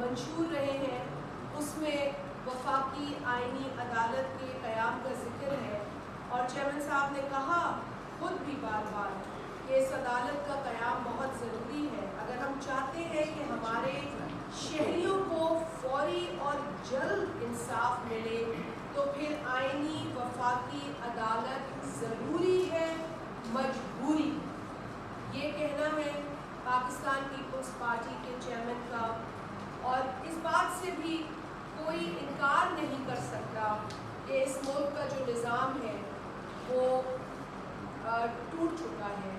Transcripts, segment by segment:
منشور رہے ہیں اس میں وفاقی آئینی عدالت کے قیام کا ذکر ہے، اور چیئرمین صاحب نے کہا خود بھی بار بار کہ اس عدالت کا قیام بہت ضروری ہے۔ اگر ہم چاہتے ہیں کہ ہمارے شہریوں کو فوری اور جلد انصاف ملے تو پھر آئینی وفاقی عدالت ضروری ہے، مجبوری۔ یہ کہنا ہے پاکستان پیپلز پارٹی کے چیئرمین کا، اور اس بات سے بھی کوئی انکار نہیں کر سکتا کہ اس ملک کا جو نظام ہے وہ ٹوٹ چکا ہے۔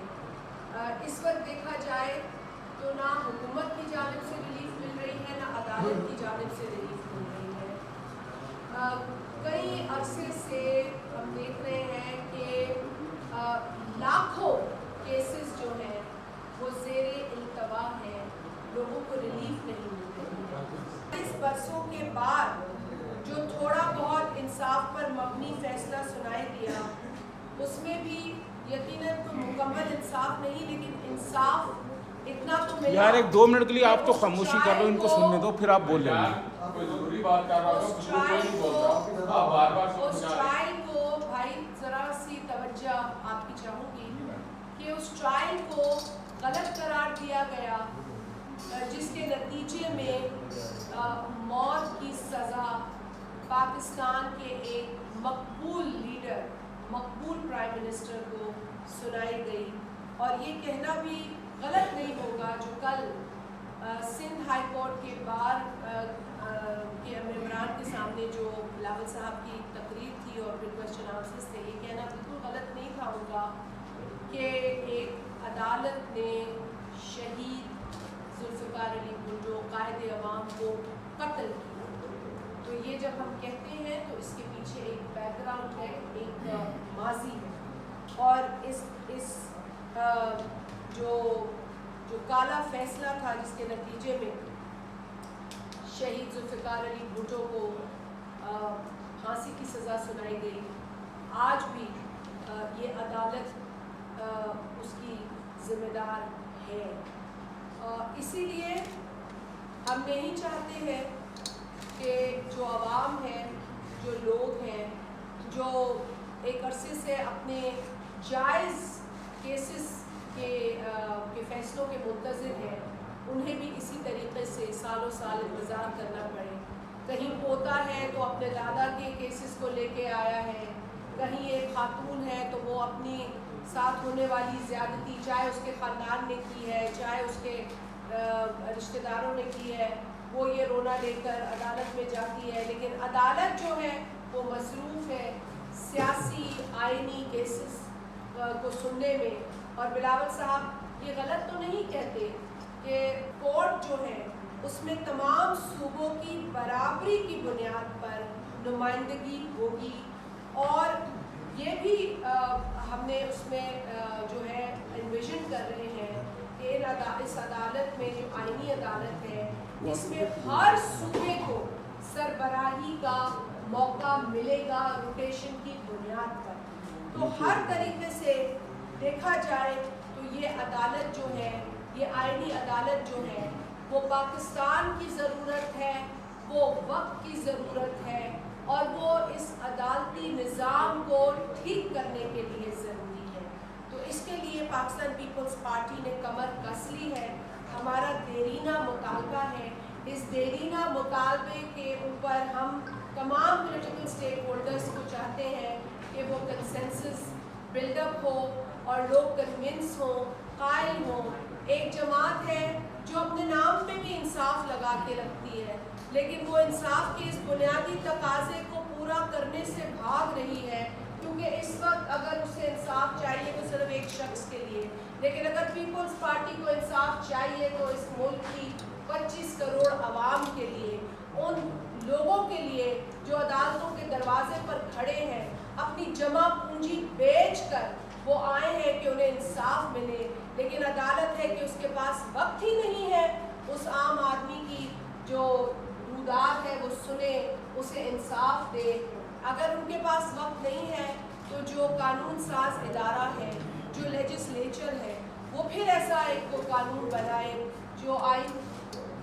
اس وقت دیکھا جائے تو نہ حکومت کی جانب سے ریلیف مل رہی ہے، نہ عدالت کی جانب سے ریلیف مل رہی ہے۔ کئی عرصے سے ہم دیکھ رہے ہیں کہ لاکھوں کیسز جو ہیں وہ زیر التوا ہیں، لوگوں کو ریلیف نہیں مل رہی ہے۔ اس برسوں کے بعد جو تھوڑا بہت انصاف پر مبنی فیصلہ سنائی دیا اس میں بھی یقیناً تو مکمل انصاف نہیں، لیکن انصاف اتنا تو ملا۔ یار ایک 2 منٹ کے لیے آپ تو خاموشی کر لو، ان کو سننے دو پھر آپ بول لیں گے۔ اس ٹرائل کو بھائی ذرا سی توجہ آپ کی چاہوں گی کہ اس ٹرائل کو غلط قرار دیا گیا، جس کے نتیجے میں موت کی سزا پاکستان کے ایک مقبول لیڈر، مقبول پرائم منسٹر کو سنائی گئی۔ اور یہ کہنا بھی غلط نہیں ہوگا جو کل سندھ ہائی کورٹ کے بار کے ممبران کے سامنے جو بلاول صاحب کی تقریر تھی اور پھر کوسچن آنسرز تھے، یہ کہنا بالکل غلط نہیں تھا ہوگا کہ ایک عدالت نے شہید ذوالفقار علی بھٹو قائد عوام کو قتل کیا۔ تو یہ جب ہم کہتے ہیں تو اس کے پیچھے ایک بیک گراؤنڈ ہے، ایک ماضی ہے، اور اس جو کالا فیصلہ تھا جس کے نتیجے میں شہید ذوالفقار علی بھٹو کو پھانسی کی سزا سنائی گئی، آج بھی یہ عدالت اس کی ذمہ دار ہے۔ اسی لیے ہم نہیں چاہتے ہیں کہ جو عوام ہے، جو لوگ ہیں جو ایک عرصے سے اپنے جائز کیسز کے فیصلوں کے منتظر ہیں، انہیں بھی اسی طریقے سے سالوں سال انتظار کرنا پڑے۔ کہیں پوتا ہے تو اپنے دادا کے کیسز کو لے کے آیا ہے، کہیں ایک خاتون ہے تو وہ اپنی ساتھ ہونے والی زیادتی چاہے اس کے خاندان نے کی ہے، چاہے اس کے رشتہ داروں نے کی ہے، وہ یہ رونا لے کر عدالت میں جاتی ہے، لیکن عدالت جو ہے وہ مصروف ہے سیاسی آئینی کیسز کو سننے میں۔ اور بلاول صاحب یہ غلط تو نہیں کہتے کہ کورٹ جو ہے اس میں تمام صوبوں کی برابری کی بنیاد پر نمائندگی ہوگی، اور یہ بھی ہم نے اس میں جو ہے انویژن کر رہے ہیں کہ اس عدالت میں جو آئینی عدالت ہے اس میں ہر صوبے کو سربراہی کا موقع ملے گا روٹیشن کی بنیاد پر۔ تو ہر طریقے سے دیکھا جائے تو یہ عدالت جو ہے، یہ آئینی عدالت جو ہے وہ پاکستان کی ضرورت ہے، وہ وقت کی ضرورت ہے، اور وہ اس عدالتی نظام کو ٹھیک کرنے کے لیے ضروری ہے۔ تو اس کے لیے پاکستان پیپلز پارٹی نے کمر کس لی ہے۔ ہمارا دیرینہ مطالبہ ہے، اس دیرینہ مطالبے کے اوپر ہم تمام پولیٹیکل اسٹیک ہولڈرز کو چاہتے ہیں کہ وہ کنسنسس بلڈ اپ ہو اور لوگ کنونس ہوں، قائل ہوں۔ ایک جماعت ہے جو اپنے نام پہ بھی انصاف لگا کے رکھتی ہے، لیکن وہ انصاف کے اس بنیادی تقاضے کو پورا کرنے سے بھاگ رہی ہے، کیونکہ اس وقت اگر اسے انصاف چاہیے تو صرف ایک شخص کے لیے، لیکن اگر پیپلز پارٹی کو انصاف چاہیے تو اس ملک کی 25 کروڑ عوام کے لیے، ان لوگوں کے لیے جو عدالتوں کے دروازے پر کھڑے ہیں، اپنی جمع پونجی بیچ کر وہ آئے ہیں کہ انہیں انصاف ملے، لیکن عدالت ہے کہ اس کے پاس وقت ہی نہیں ہے اس عام آدمی کی جو روداد ہے وہ سنے، اسے انصاف دے۔ اگر ان کے پاس وقت نہیں ہے تو جو قانون ساز ادارہ ہے، جو لیجسلیچر ہے، وہ پھر ایسا ایک قانون بنائے جو آئین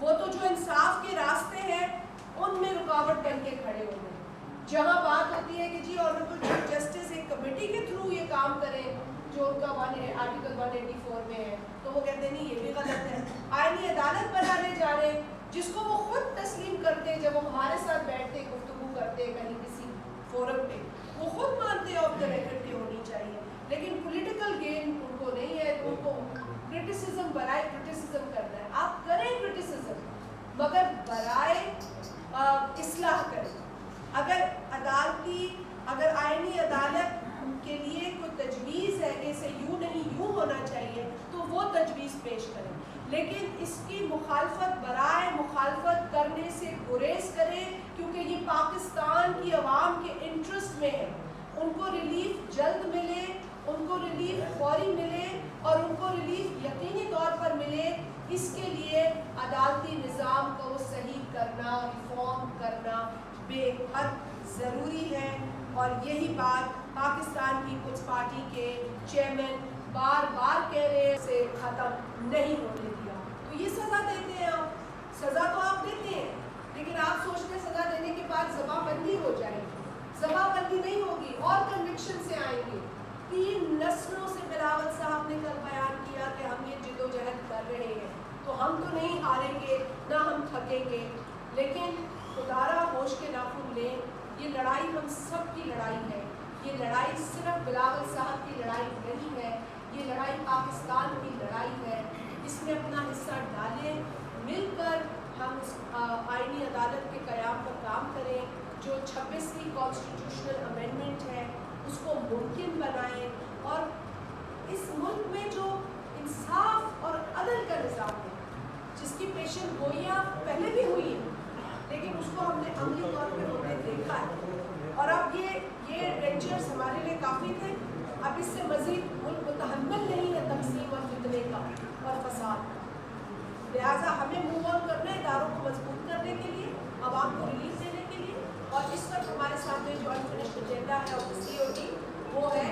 وہ تو جو انصاف کے راستے ہیں ان میں رکاوٹ بن کے کھڑے ہو گئے. جہاں بات ہوتی ہے کہ جی آنریبل چیف جسٹس ایک کمیٹی کے تھرو یہ کام کریں جو ان کا آرٹیکل 184 میں ہے, تو وہ کہتے ہیں نہیں یہ بھی غلط ہے. آئینی عدالت بنانے جا رہے ہیں جس کو وہ خود تسلیم کرتے جب وہ ہمارے ساتھ بیٹھتے گفتگو کرتے کہیں کسی فورم پہ, وہ خود مانتے ہیں آف دا ریکارڈ ہونی چاہیے, لیکن پولیٹیکل گین ان کو نہیں ہے. تو ان کو کرٹیسزم برائے کرٹیسزم کرنا ہے. آپ کریں کرٹیسزم مگر برائے اصلاح کریں. اگر آئینی عدالت کے لیے کوئی تجویز ہے کہ اسے یوں نہیں یوں ہونا چاہیے تو وہ تجویز پیش کریں, لیکن اس کی مخالفت برائے مخالفت کرنے سے گریز کریں, کیونکہ یہ پاکستان کی عوام کے انٹرسٹ میں ہے. ان کو ریلیف جلد ملے, ان کو ریلیف فوری ملے اور ان کو ریلیف یقینی طور پر ملے. اس کے لیے عدالتی نظام کو صحیح کرنا, ریفارم کرنا بے حد ضروری ہے. اور یہی بات پاکستان پیپلز پارٹی کے چیئرمین بار بار کہہ رہے ہیں سے ختم نہیں ہونے دیا. تو یہ سزا دیتے ہیں آپ, سزا تو آپ دیتے ہیں, لیکن آپ سوچتے ہیں سزا دینے کے بعد زباں بندی ہو جائے گی. زباں بندی نہیں ہوگی اور کنوکشن سے آئیں گے. 3 نسلوں سے بلاول صاحب نے کل بیان کیا کہ ہم یہ جدوجہد کر رہے ہیں تو ہم تو نہیں ہاریں گے نہ ہم تھکیں گے, لیکن خدارا ہوش کے ناخن لیں. یہ لڑائی ہم سب کی لڑائی ہے. یہ لڑائی صرف بلاول صاحب کی لڑائی نہیں ہے, یہ لڑائی پاکستان کی لڑائی ہے. اس میں اپنا حصہ ڈالیں, مل کر ہم اس آئینی عدالت کے قیام پر کام کریں. جو 26ویں کانسٹیٹیوشنل امینڈمنٹ ہے اس کو ممکن بنائیں, اور اس ملک میں جو انصاف اور عدل کا نظام ہے جس کی پیشن گوئیاں پہلے بھی ہوئی ہیں لیکن اس کو ہم نے عملی طور پہ ہوتے دیکھا ہے. اور اب یہ رینجرز ہمارے لیے کافی تھے. اب اس سے مزید ملک متحمل نہیں ہے تقسیم اور فتنے کا اور فساد. لہٰذا ہمیں موو آن کرنا ہے اداروں کو مضبوط کرنے کے لیے, عوام کو ریلیف دینے کے لیے. اور اس وقت ہمارے سامنے جو انفنشڈ ایجنڈا ہے COT وہ ہے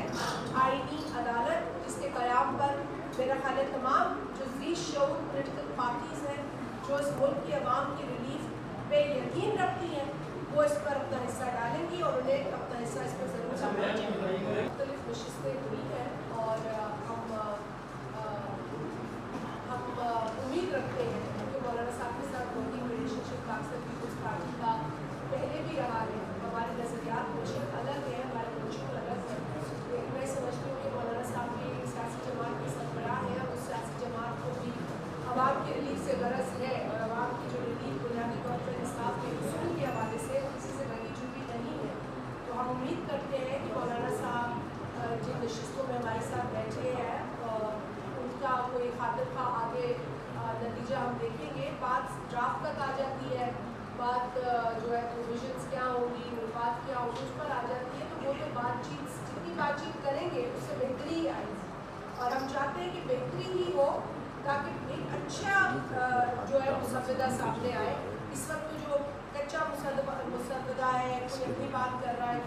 آئینی عدالت, جس کے قیام پر میرا خیال ہے تمام جو ذی شعور پولیٹیکل پارٹیز ہیں جو اس ملک کی عوام کی ریلیف پہ یقین رکھتی ہیں وہ اس پر اپنا حصہ ڈالیں گی, اور انہیں اپنا حصہ اس پر ضرور کرنا چاہیے. مختلف نشستیں ہوئی ہیں اور ہم امید رکھتے ہیں کہ مولانا صاحب کے ساتھ ورکنگ ریلیشن شپ پاکستان پیپلز پارٹی کا پہلے بھی رہا ہے. ہمارے نظریات کوشش الگ ہیں, ہمارے کوشش الگ ہے, لیکن میں سمجھتی ہوں کہ مولانا صاحب بھی ایک سیاسی جماعت کے سربراہ ہیں اور اس سیاسی جماعت کو بھی عوام کی ریلیف سے غرض ہے, اور عوام کی جو ریلیف بنیادی طور پر انصاف کے اصول کے حوالے سے کسی سے لگی چکی نہیں ہے. تو ہم امید کرتے ہیں کہ مولانا صاحب جن نشستوں میں ہمارے ساتھ بیٹھے ہیں ان کا کوئی خاطر خواہ آگے نتیجہ ہم دیکھیں گے. بات ڈرافٹ تک آ جاتی ہے, بات جو ہے پروویژنس کیا ہوگی, مفاد کیا ہوگی, اس پر آ جاتی ہے. تو وہ تو بات چیت جتنی بات چیت کریں گے اس سے بہتری ہی آئے گی, اور ہم چاہتے ہیں کہ بہتری ہی ہو تاکہ ایک اچھا جو ہے مسودہ سامنے آئے. اس وقت جو کچا مسودہ ہے, کوئی اپنی بات کر رہا ہے,